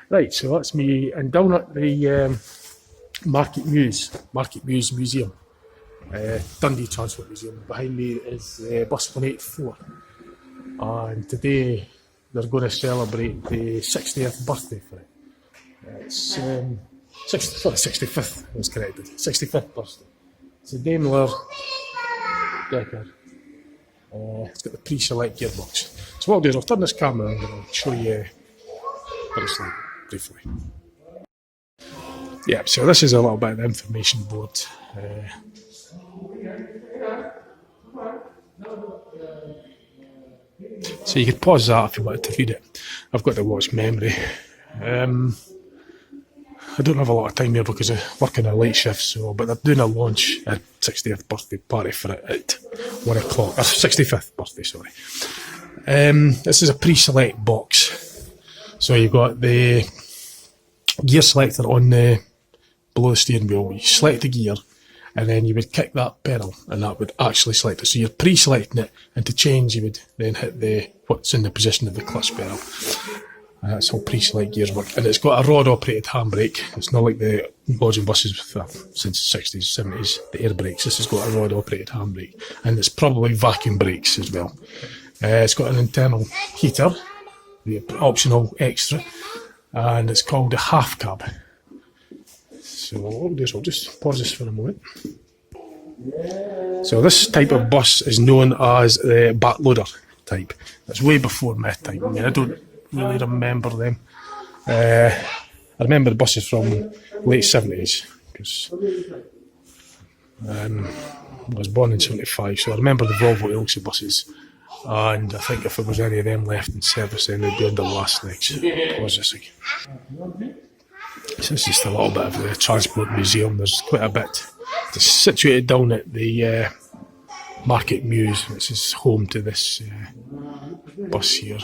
Right, so that's me, and down at the Market Muse Museum, Dundee Transport Museum. Behind me is bus 184, and today they're going to celebrate the 60th birthday for it. It's 65th, I was corrected. 65th birthday. It's a Daimler Decker. It's got the pre-select gearbox. So what I'll do is I'll turn this camera and I'll show you what it's like briefly. Yeah, so this is a little bit of the information board. So you could pause that if you wanted to read it. I've got to watch memory. I don't have a lot of time here because I work in a late shift, but they're doing a launch, a 60th birthday party for it at 1 o'clock, or 65th birthday, sorry. This is a pre-select box. So you've got the gear selector on the below the steering wheel. You select the gear, and then you would kick that pedal, and that would actually select it. So you're pre-selecting it, and to change, you would then hit what's in the position of the clutch pedal. That's how pre-select gears work, and it's got a rod-operated handbrake. It's not like the modern buses since the 60s, 70s, the air brakes. This has got a rod-operated handbrake, and it's probably vacuum brakes as well. It's got an internal heater, the optional extra, and it's called a half cab. So what we'll do is we'll just pause this for a moment. So this type of bus is known as the backloader type. That's way before my time. I mean, I don't really remember them. I remember the buses from late 70s because I was born in 75, so I remember the Volvo Ilse buses, and I think if there was any of them left in service then they'd be on the last legs. Pause this again. So it's just a little bit of the Transport Museum. There's quite a bit. It's situated down at the Market Muse, which is home to this bus here.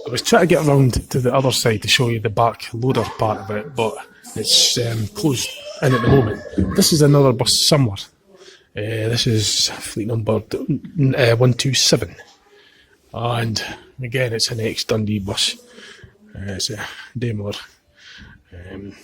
I was trying to get around to the other side to show you the back loader part of it, but it's closed in at the moment. This is another bus somewhere. This is fleet number 127, and again it's an exDundee bus. It's a Daimler. I'm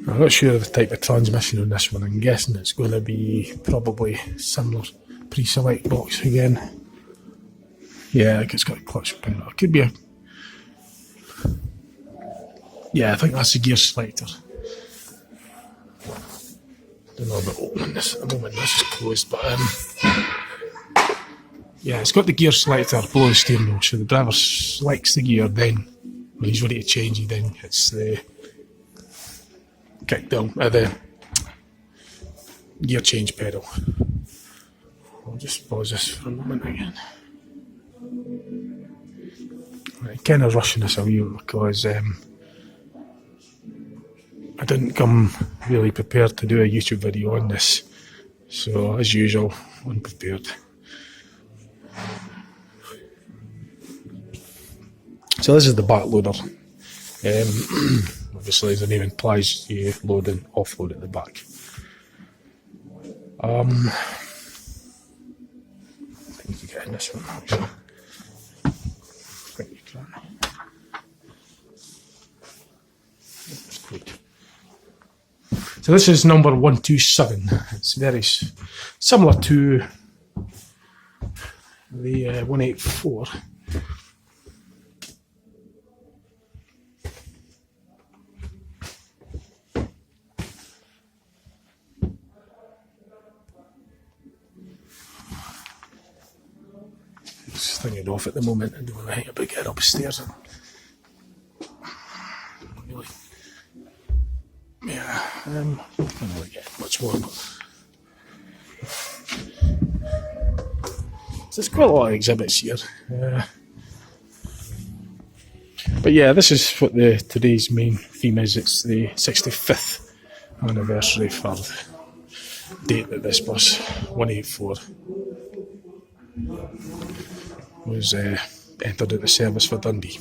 not sure of the type of transmission on this one. I'm guessing it's going to be probably similar pre-select box again. Yeah, it's got a clutch pedal. It could be a... Yeah, I think that's the gear selector. Don't know about opening this at the moment. This is closed, but yeah, it's got the gear selector below the steering wheel, so the driver selects the gear, then when he's ready to change, he then hits the kick down, the gear change pedal. I'll just pause this for a moment again. I'm kind of rushing this a wee bit because I didn't come really prepared to do a YouTube video on this, so as usual, unprepared. So this is the back loader. Obviously, as the name implies, you load and offload at the back. I think you get in this one, actually. I think you can. It's good. So this is number 127. It's very similar to the 184. It's hanging off at the moment. I don't want to hang a big head upstairs. Really. Yeah, I don't really get much more. But so there's quite a lot of exhibits here. But yeah, this is what today's main theme is. It's the 65th anniversary for the date that this bus, 184, was entered into service for Dundee.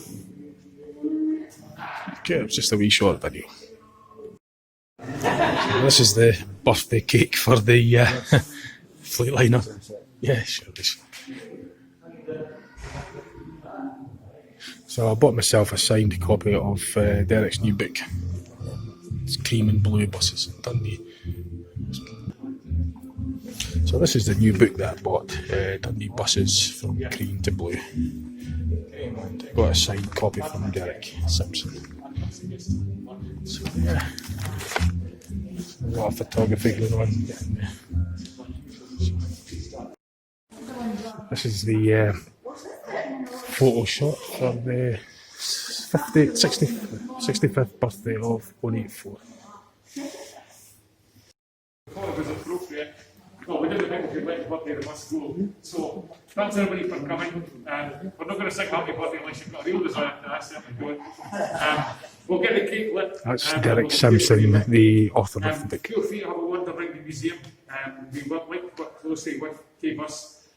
Okay, it was just a wee short video. So this is the birthday cake for the Freightliner. Yeah, sure it is. So I bought myself a signed copy of Derek's new book. It's Cream and Blue Buses in Dundee. So this is the new book that I bought, Dundee Buses from Green to Blue. And I got a signed copy from Derek Simpson. So yeah, a lot of photography going on. This is the photo shot for the 65th birthday of 184. It was appropriate. Well, we didn't think we could let the birthday of the bus go. So thanks everybody for coming. We're not going to sing happy birthday unless you've got a real desire to certainly do it. We'll get the cake lit. That's Derek Simpson, the author of the book. Feel free to have a wander around the museum. We work closely with K-Bus.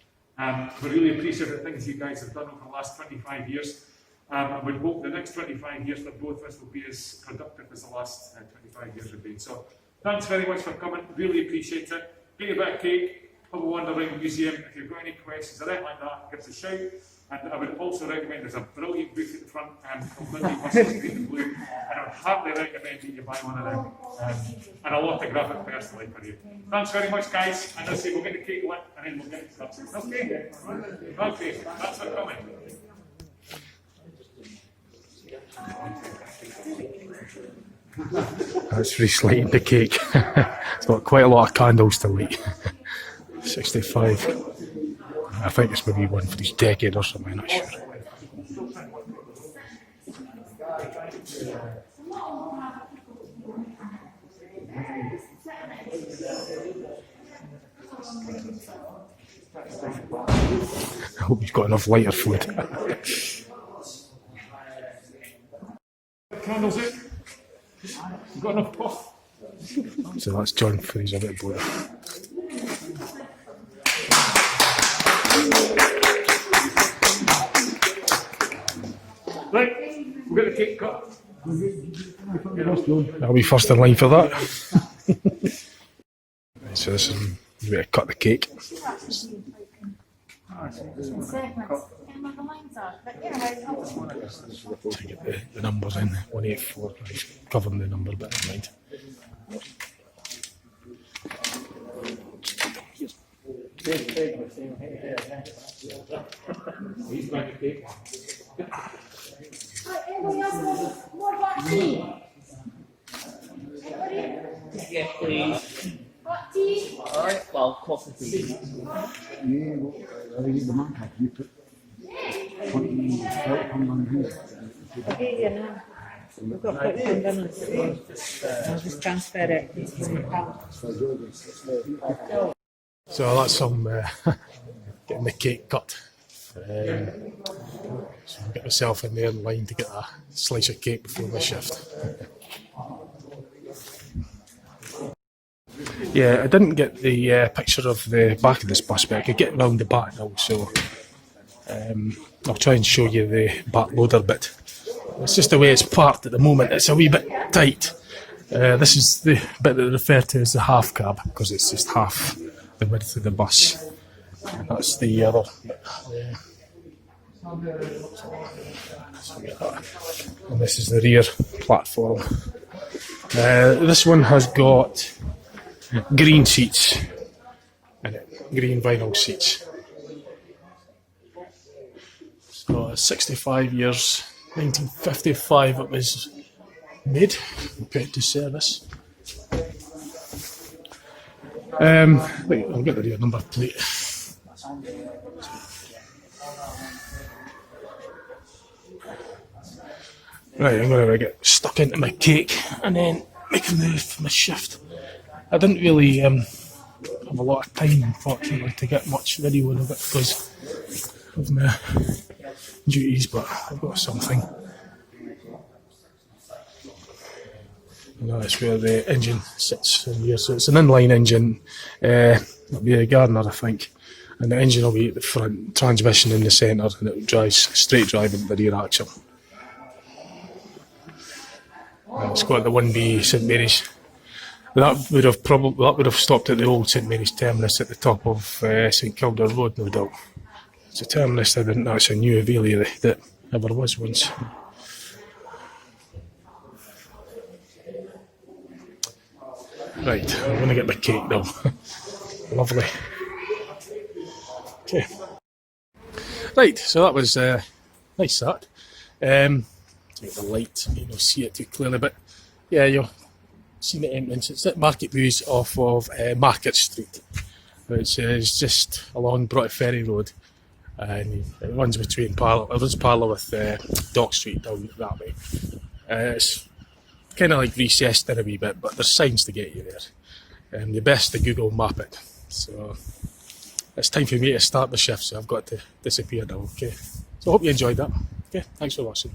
We really appreciate the things you guys have done over the last 25 years. And we hope the next 25 years for both of us will be as productive as the last 25 years have been. So thanks very much for coming. Really appreciate it. Get a bit of cake, have a wander around the museum. If you've got any questions or anything like that, give us a shout. And I would also recommend there's a brilliant booth at the front from Dundee Buses Green and Blue. And I would happily recommend that you buy one of them. And I'll autograph it personally for you. Thanks very much, guys. And as I say, we'll get the cake lit and then we'll get it started. Okay? Okay. Thanks for coming. That's reslighting the cake. It's got quite a lot of candles to light. 65. I think it's maybe one for each decade or something, I'm not sure. I hope you've got enough lighter fluid. Candles out. You've got enough puff. So that's John for his bit of blue. Right, we'll get the cake cut. I'll be first in line for that. So this is the way to cut the cake. To get the numbers in, 184, covering the number, but never mind. He's going to cake. Anybody else want more hot tea? Yes, please. Hot tea? Alright, well, coffee, please. We've got to put it on done. I'll just transfer it into the account. So that's some getting the cake cut. So I'll get myself in there in line to get a slice of cake before the shift. Yeah, I didn't get the picture of the back of this bus, but I could get round the back now, so I'll try and show you the back loader bit. It's just the way it's parked at the moment, it's a wee bit tight. This is the bit that they refer to as the half cab, because it's just half the width of the bus. And that's the other bit there. And this is the rear platform. This one has got green seats in it, green vinyl seats. So 65 years, 1955 it was made, put into service. Wait, I'll get the rear number plate. Right, I'm going to get stuck into my cake and then make a move for my shift. I didn't really have a lot of time, unfortunately, to get much video of it because of my duties, but I've got something. And that's where the engine sits in here. So it's an inline engine. It'll be a Gardner, I think. And the engine will be at the front, transmission in the centre, and it will drive straight drive into the rear axle. And it's got the 1B St Mary's. That would have stopped at the old St Mary's terminus at the top of St Kilda Road, no doubt. It's a terminus I didn't actually knew of really that ever was once. Right, I'm going to get my cake now. Lovely. Okay. Right, so that was nice that. Get the light, you know, see it too clearly, but yeah, you'll see the entrance. It's at Market Mews off of Market Street, which is just along Broughty Ferry Road, and it runs between parallel with Dock Street down that way. It's kind of like recessed in a wee bit, but there's signs to get you there. You're best to Google map it. So it's time for me to start the shift, so I've got to disappear now, okay? So I hope you enjoyed that. Okay, thanks for watching.